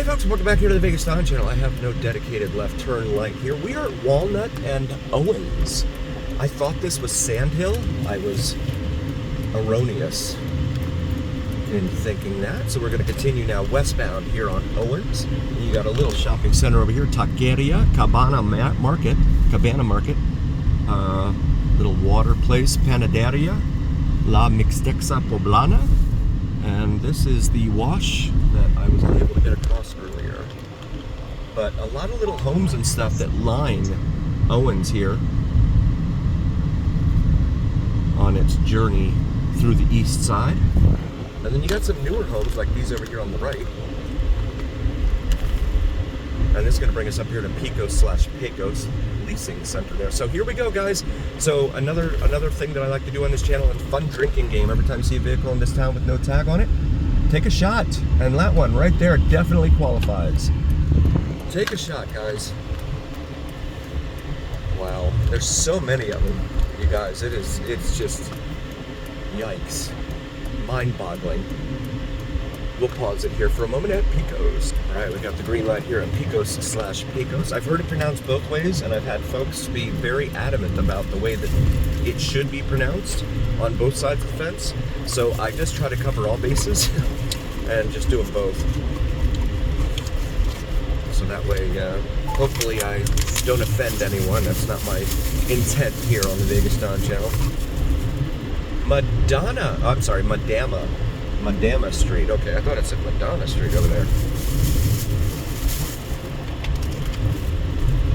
Hey folks, welcome back here to the VegasDon channel. I have no dedicated left turn light here. We are at Walnut and Owens. I thought this was Sandhill. I was erroneous in thinking that. So we're going to continue now westbound here on Owens. You got a little shopping center over here, Taqueria, Cabana Market, little water place, Panaderia, La Mixteca Poblana. And this is the wash that I was able to get across earlier. But a lot of little homes and stuff that line Owens here on its journey through the east side. And then you got some newer homes like these over here on the right. And this is going to bring us up here to Pecos Leasing Center there. So here we go, guys. So another thing that I like to do on this channel, a fun drinking game. Every time you see a vehicle in this town with no tag on it, take a shot. And that one right there definitely qualifies. Take a shot, guys. Wow, there's so many of them, you guys. It's just yikes, mind-boggling. We'll pause it here for a moment at Pecos. All right, we got the green light here at Pecos/Pecos. I've heard it pronounced both ways, and I've had folks be very adamant about the way that it should be pronounced on both sides of the fence. So I just try to cover all bases and just do them both. So that way, hopefully I don't offend anyone. That's not my intent here on the VegasDon channel. Madama Street. Okay, I thought it said Madonna Street over there.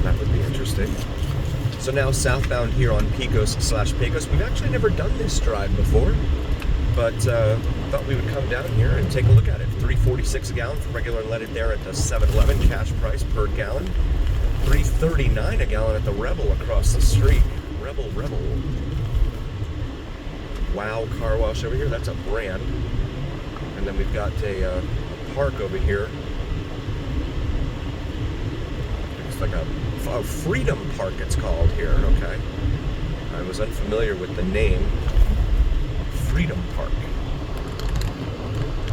That would be interesting. So now southbound here on Pecos/Pecos. We've actually never done this drive before, but thought we would come down here and take a look at it. $3.46 a gallon for regular unleaded there at the 7-Eleven. Cash price per gallon. $3.39 a gallon at the Rebel across the street. Rebel. Wow Car Wash over here. That's a brand. And then we've got a park over here. It's like a Freedom Park it's called here, okay. I was unfamiliar with the name. Freedom Park.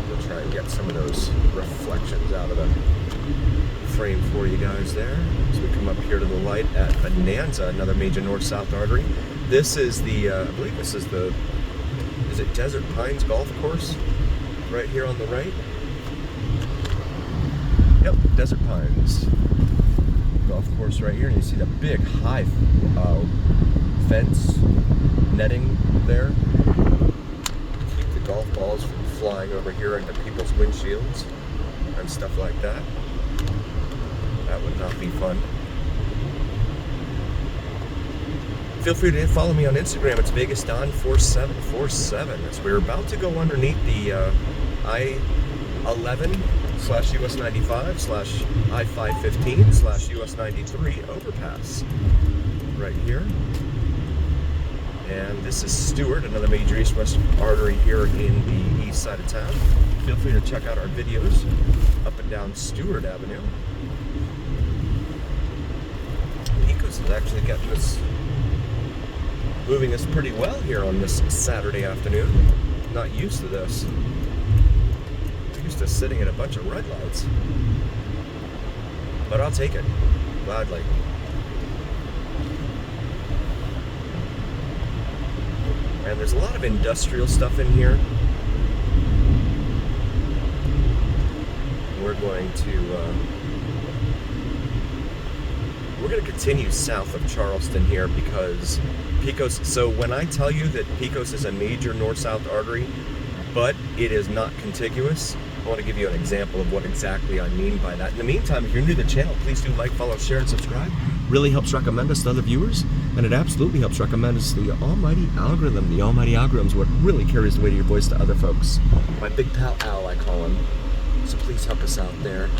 We'll try and get some of those reflections out of the frame for you guys there. As we come up here to the light at Bonanza, another major north-south artery. This is the, I believe this is the, is it Desert Pines Golf Course? Right here on the right. Yep, Desert Pines Golf Course right here. And you see the big high fence netting there. Keep the golf balls from flying over here into people's windshields and stuff like that. That would not be fun. Feel free to follow me on Instagram. It's VegasDon4747. As we're about to go underneath the I-11/US 95/I-515/US 93 overpass right here. And this is Stewart, another major east-west artery here in the east side of town. Feel free to check out our videos up and down Stewart Avenue. Pecos is actually getting this, moving us pretty well here on this Saturday afternoon. Not used to this. Used to sitting in a bunch of red lights. But I'll take it, gladly. And there's a lot of industrial stuff in here. We're going to continue south of Charleston here because Pecos, so when I tell you that Pecos is a major north-south artery, but it is not contiguous, I want to give you an example of what exactly I mean by that. In the meantime, if you're new to the channel, please do like, follow, share, and subscribe. Really helps recommend us to other viewers, and it absolutely helps recommend us to the almighty algorithm. The almighty algorithm is what really carries the weight of your voice to other folks. My big pal Al, I call him. So please help us out there.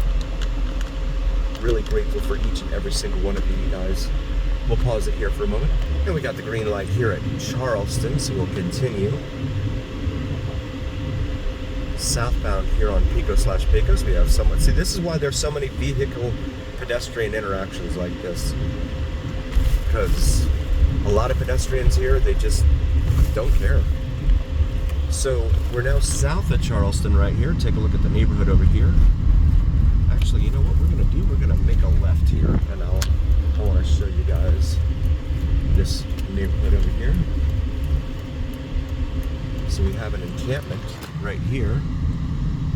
Really grateful for each and every single one of you guys. We'll pause it here for a moment. And we got the green light here at Charleston, so we'll continue. Southbound here on Pecos/Pecos, we have someone. See, this is why there's so many vehicle pedestrian interactions like this. Because a lot of pedestrians here, they just don't care. So we're now south of Charleston right here. Take a look at the neighborhood over here. Actually, So we have an encampment right here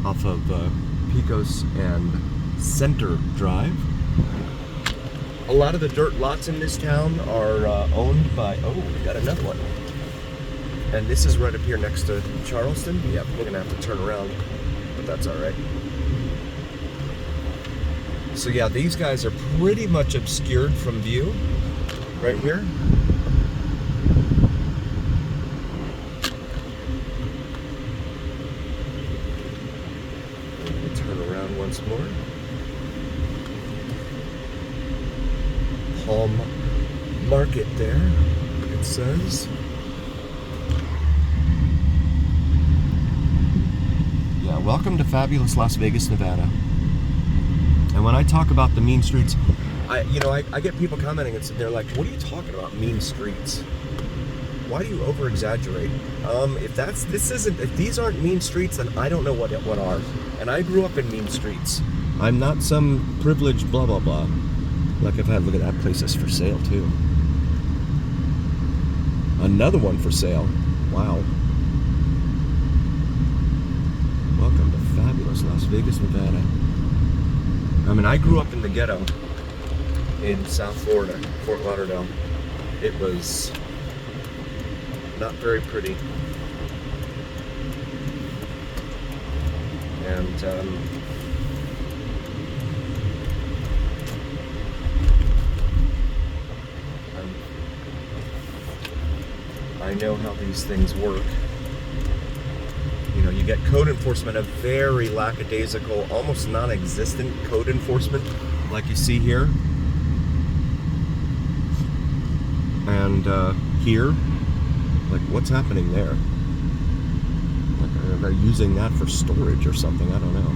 off of Pecos and Center Drive. A lot of the dirt lots in this town are owned by, oh, we got another one. And this is right up here next to Charleston. Yep, we're gonna have to turn around, but that's all right. So yeah, these guys are pretty much obscured from view right here. Turn around once more. Palm Market there, it says. Yeah, welcome to fabulous Las Vegas, Nevada. And when I talk about the mean streets, I get people commenting and they're like, "What are you talking about, mean streets? Why do you over exaggerate?" If these aren't mean streets, then I don't know what are. And I grew up in mean streets. I'm not some privileged blah blah blah. Like I've had, look at that place is for sale too. Another one for sale. Wow. Welcome to fabulous Las Vegas, Nevada. I mean, I grew up in the ghetto in South Florida, Fort Lauderdale. It was not very pretty. And I know how these things work. You know, you get code enforcement, a very lackadaisical, almost non-existent code enforcement, like you see here. And here, like, what's happening there? Like, they're using that for storage or something, I don't know.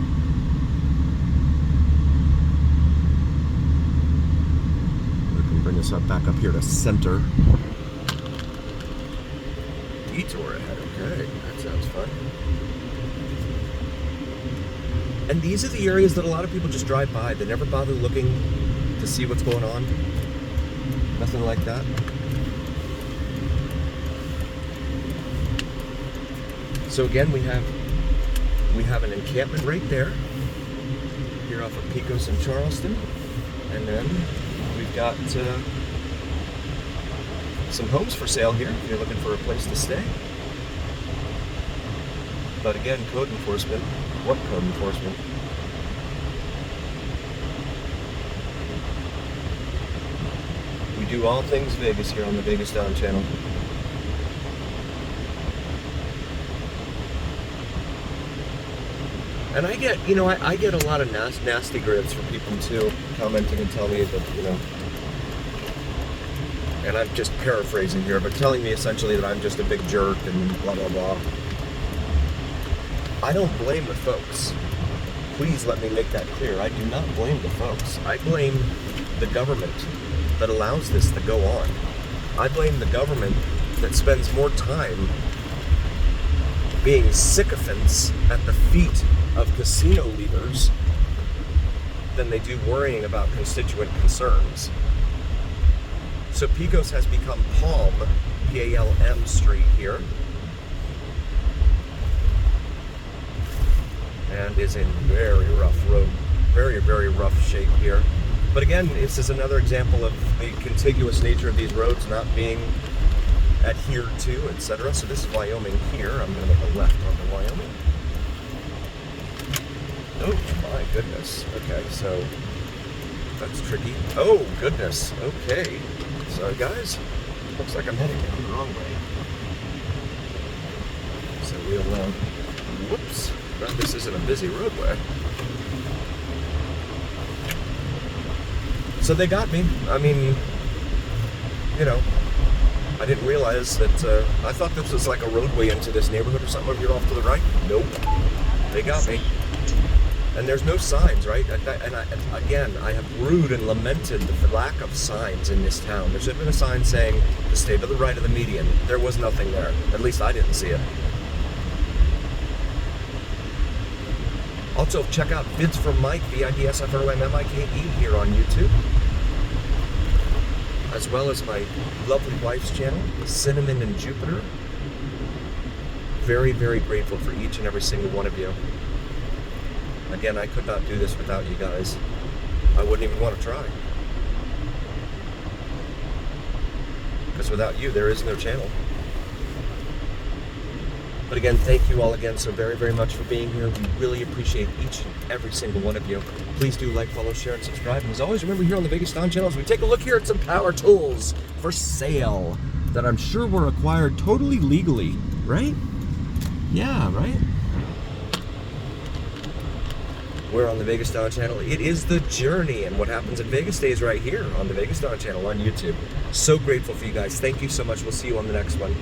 We can bring us back up here to Center. Detour ahead, okay, that sounds fun. And these are the areas that a lot of people just drive by. They never bother looking to see what's going on. Nothing like that. So again, we have an encampment right there, here off of Pecos and Charleston, and then we've got some homes for sale here if you're looking for a place to stay. But again, code enforcement. What code enforcement? We do all things Vegas here on the VegasDon channel. And I get, I get a lot of nasty grits from people too, commenting and telling me that, and I'm just paraphrasing here, but telling me essentially that I'm just a big jerk and blah, blah, blah. I don't blame the folks. Please let me make that clear. I do not blame the folks. I blame the government that allows this to go on. I blame the government that spends more time being sycophants at the feet of casino leaders than they do worrying about constituent concerns. So Pecos has become Palm, P-A-L-M Street here, and is in very rough road, very, very rough shape here. But again, this is another example of the contiguous nature of these roads not being adhered to, etc. So this is Wyoming here. I'm going to make a left onto Wyoming. Oh my goodness. Okay, so that's tricky. Oh goodness. Okay. Sorry guys. Looks like I'm heading down the wrong way. So we'll, whoops. Glad this isn't a busy roadway. So they got me. I mean, I didn't realize that, I thought this was like a roadway into this neighborhood or something over here off to the right. Nope. They got me. And there's no signs, right? Again, I have rued and lamented the lack of signs in this town. There should have been a sign saying, to stay to the right of the median. There was nothing there. At least I didn't see it. Also, check out Vids from Mike, V-I-D-S-F-R-O-M-M-I-K-E here on YouTube. As well as my lovely wife's channel, Cinnamon and Jupiter. very, very grateful for each and every single one of you. Again, I could not do this without you guys. I wouldn't even want to try. Because without you, there is no channel. But again, thank you all again so very, very much for being here. We really appreciate each and every single one of you. Please do like, follow, share, and subscribe. And as always, remember here on the VegasDon channel, as we take a look here at some power tools for sale that I'm sure were acquired totally legally, right? Yeah, right? We're on the VegasDon channel. It is the journey, and what happens in Vegas stays right here on the VegasDon channel on YouTube. So grateful for you guys. Thank you so much. We'll see you on the next one.